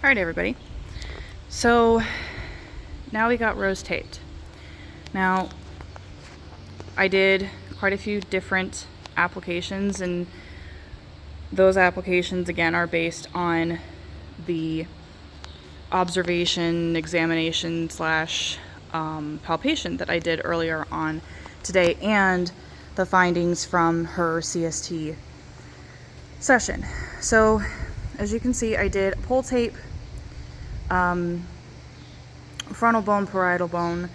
All right, everybody. So now we got Rose taped. Now, I did quite a few different applications, and those applications again are based on the observation, examination slash palpation that I did earlier on today, and the findings from her CST session. So as you can see, I did pull tape, frontal bone, parietal bone,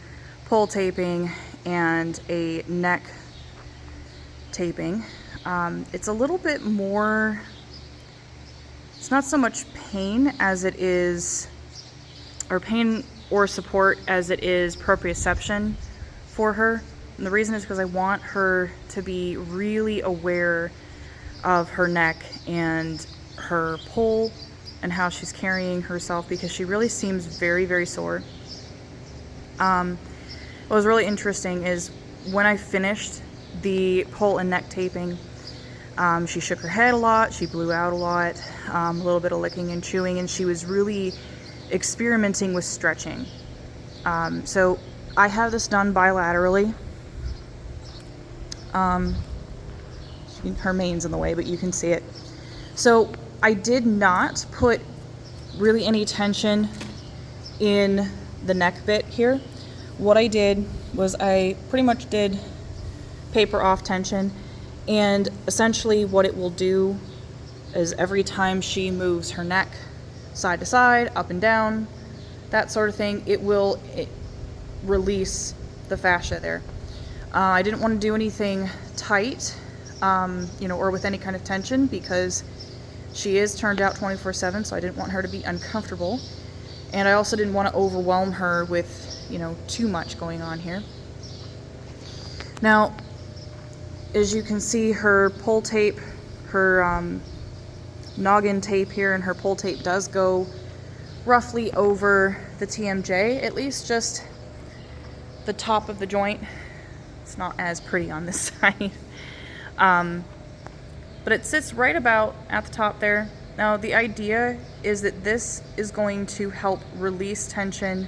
pull taping, and a neck taping. It's a little bit more, it's not so much pain as it is, or pain or support as it is proprioception for her. And the reason is because I want her to be really aware of her neck and her pull and how she's carrying herself, because she really seems very, very sore. What was really interesting is when I finished the pull and neck taping, she shook her head a lot, she blew out a lot, a little bit of licking and chewing, and she was really experimenting with stretching. So I have this done bilaterally. Her mane's in the way, but you can see it. So I did not put really any tension in the neck bit here. What I did was I pretty much did paper off tension, and essentially what it will do is every time she moves her neck side to side, up and down, that sort of thing, it will release the fascia there. I didn't want to do anything tight, or with any kind of tension, because she is turned out 24/7, so I didn't want her to be uncomfortable. And I also didn't want to overwhelm her with, too much going on here. Now, as you can see, her pull tape, her noggin tape here, and her pull tape does go roughly over the TMJ, at least just the top of the joint. It's not as pretty on this side. But it sits right about at the top there. Now, the idea is that this is going to help release tension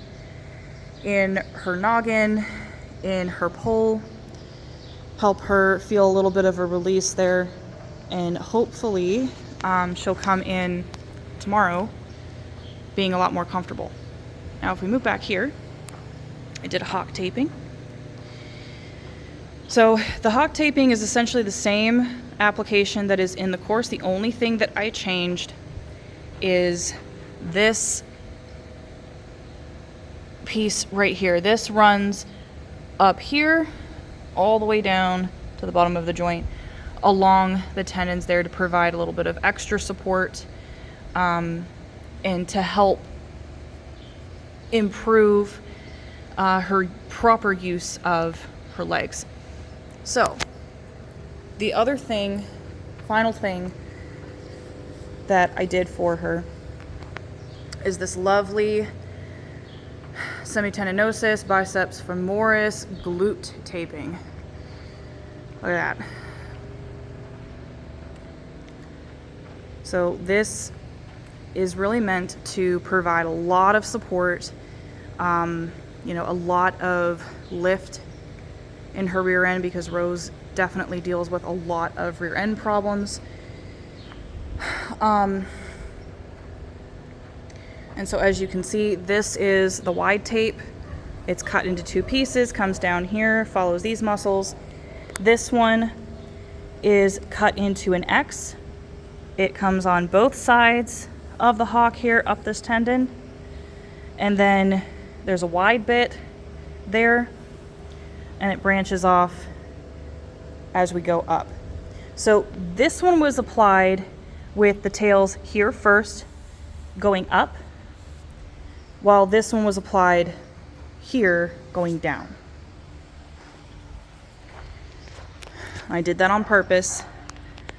in her noggin, in her pull, help her feel a little bit of a release there, and hopefully she'll come in tomorrow being a lot more comfortable. Now, if we move back here, I did a hock taping. So the hock taping is essentially the same application that is in the course. The only thing that I changed is this piece right here. This runs up here all the way down to the bottom of the joint along the tendons there to provide a little bit of extra support, and to help improve her proper use of her legs. So the other thing, final thing that I did for her is this lovely semitendinosus biceps femoris glute taping. Look at that. So this is really meant to provide a lot of support, a lot of lift in her rear end, because Rose definitely deals with a lot of rear end problems. And so as you can see, this is the wide tape. It's cut into two pieces, comes down here, follows these muscles. This one is cut into an X. It comes on both sides of the hock here, up this tendon. And then there's a wide bit there, and it branches off as we go up. So this one was applied with the tails here first, going up, while this one was applied here, going down. I did that on purpose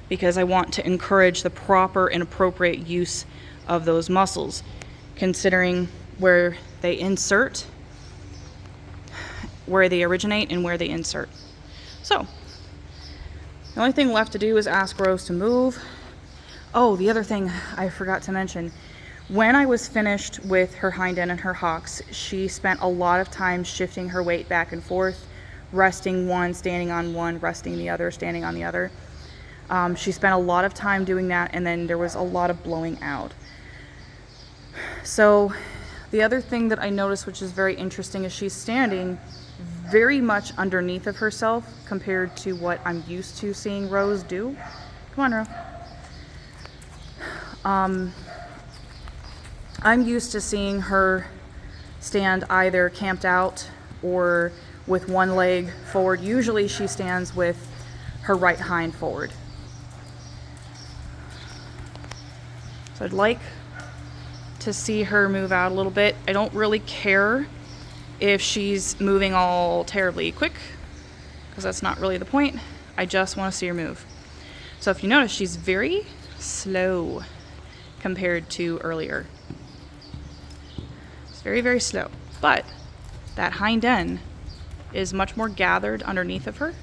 because I want to encourage the proper and appropriate use of those muscles, considering where they insert, where they originate, and where they insert. So the only thing left to do is ask Rose to move. Oh, the other thing I forgot to mention, When I was finished with her hind end and her hocks, she spent a lot of time shifting her weight back and forth, resting one, standing on one, resting the other, standing on the other. She spent a lot of time doing that, and then there was a lot of blowing out. So the other thing that I noticed, which is very interesting, is she's standing very much underneath of herself compared to what I'm used to seeing Rose do. Come on, Rose. I'm used to seeing her stand either camped out or with one leg forward. Usually she stands with her right hind forward. So I'd like to see her move out a little bit. I don't really care if she's moving all terribly quick, because that's not really the point. I just want to see her move. So if you notice, she's very slow compared to earlier. It's very, very slow. But that hind end is much more gathered underneath of her.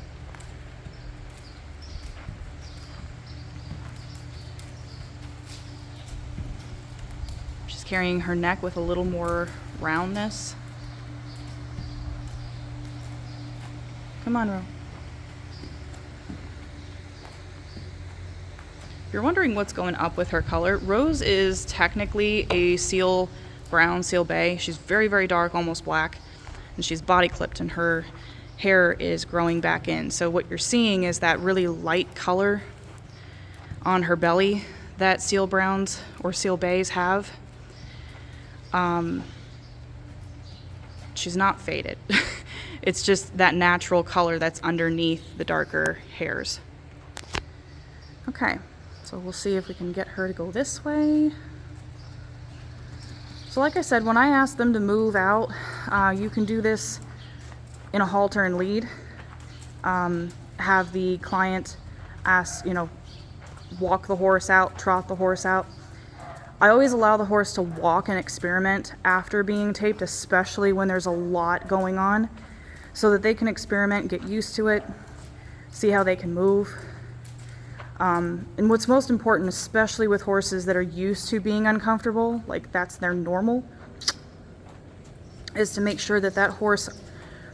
She's carrying her neck with a little more roundness. Come on, Ro. If you're wondering what's going up with her color, Rose is technically a seal brown, seal bay. She's very, very dark, almost black, and she's body clipped and her hair is growing back in. So what you're seeing is that really light color on her belly that seal browns or seal bays have. She's not faded. It's just that natural color that's underneath the darker hairs. Okay, so we'll see if we can get her to go this way. So like I said, when I ask them to move out, you can do this in a halter and lead. Have the client walk the horse out, trot the horse out. I always allow the horse to walk and experiment after being taped, especially when there's a lot going on, so that they can experiment, get used to it, see how they can move. And what's most important, especially with horses that are used to being uncomfortable, like that's their normal, is to make sure that that horse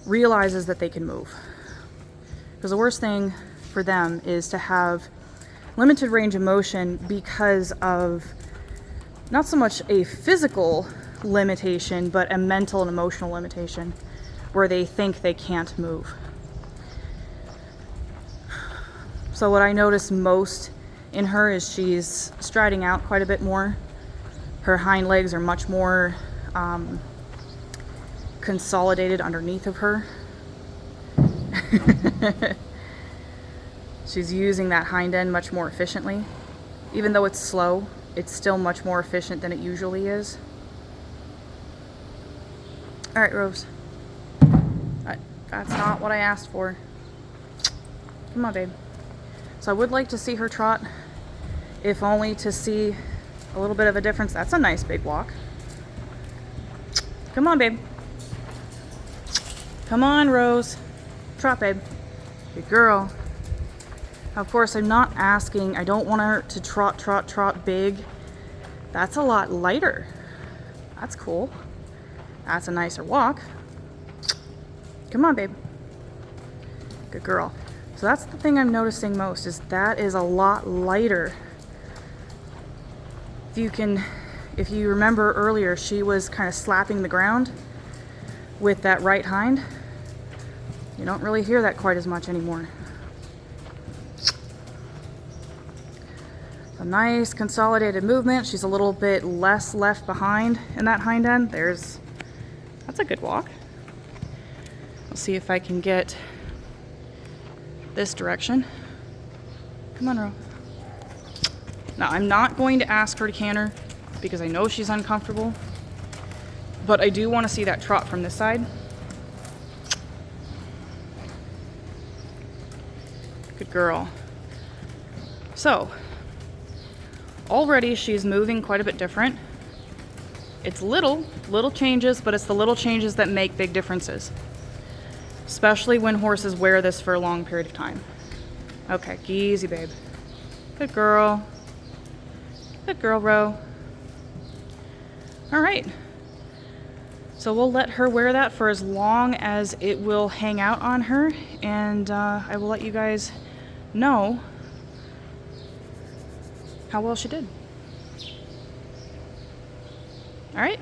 realizes that they can move. Because the worst thing for them is to have limited range of motion because of not so much a physical limitation, but a mental and emotional limitation where they think they can't move. So what I notice most in her is she's striding out quite a bit more. Her hind legs are much more consolidated underneath of her. She's using that hind end much more efficiently. Even though it's slow, it's still much more efficient than it usually is. All right, Rose. That's not what I asked for. Come on, babe. So I would like to see her trot, if only to see a little bit of a difference. That's a nice big walk. Come on, babe. Come on, Rose. Trot, babe. Good girl. Of course, I'm not asking, I don't want her to trot, trot, trot big. That's a lot lighter. That's cool. That's a nicer walk. Come on, babe. Good girl. So that's the thing I'm noticing most, is that is a lot lighter. If you remember earlier, she was kind of slapping the ground with that right hind. You don't really hear that quite as much anymore. A nice consolidated movement. She's a little bit less left behind in that hind end. That's a good walk. I'll see if I can get this direction. Come on, Ro. Now, I'm not going to ask her to canter because I know she's uncomfortable, but I do want to see that trot from this side. Good girl. So, already she's moving quite a bit different. It's little changes, but it's the little changes that make big differences. Especially when horses wear this for a long period of time. Okay, easy, babe. Good girl. Good girl, Ro. All right. So we'll let her wear that for as long as it will hang out on her, and I will let you guys know how well she did. All right.